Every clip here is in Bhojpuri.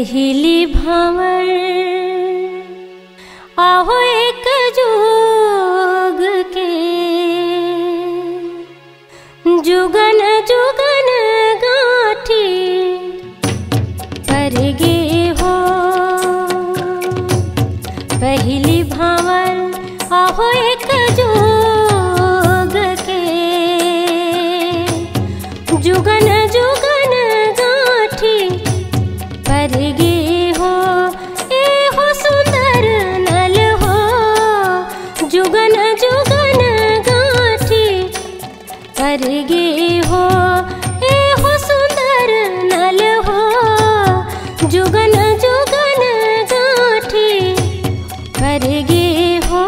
पहिली भंवर आहो एक जोग के, जुगन जुगन गाठी पर गे हो। पहिली भंवर आहो एक जोग के, जुगन जुगन गाठी पर गे हो। ए हो सुंदर नल हो, जुगन जुगन गाठी पर गे हो। ए हो सुंदर नल हो, जुगन जुगन गाठी पर गे हो।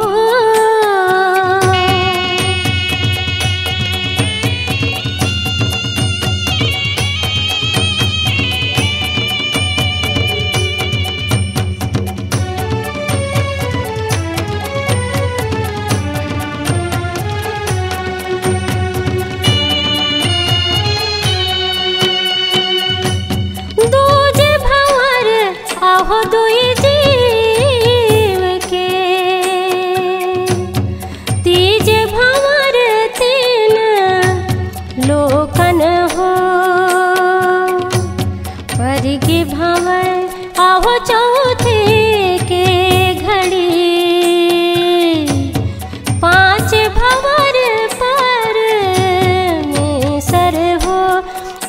आहो दुई जीव के, तीज भंवर तीन लोकन हो। पर गे भंवर आहो चौथे के घड़ी, पांच भंवर पर में सर हो।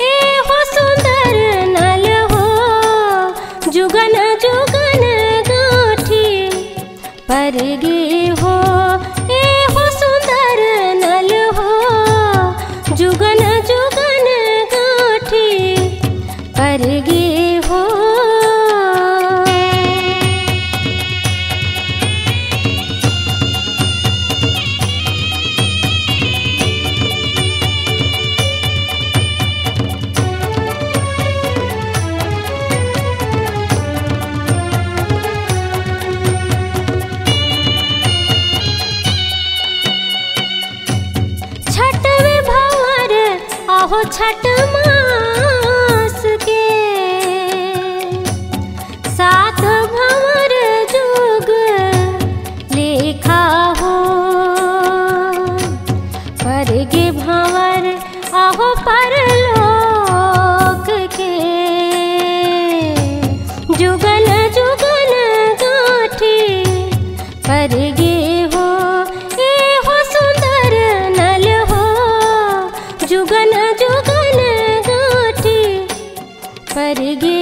ए हो सुंदर नल हो, जुगन जुगन गाठी पर गे हो। ए हो सुंदर नल हो, जुगन जुगन गाठी पर गे हो। छठवें भंवर आहो छठ मास के, सात भंवर जुग लेखा हो। पर गे भंवर आहो परलोक के, जुगन जुगन गाठी पर गे हो। ए हो सुंदर नल हो, जुगन जुगन गाठी पर गे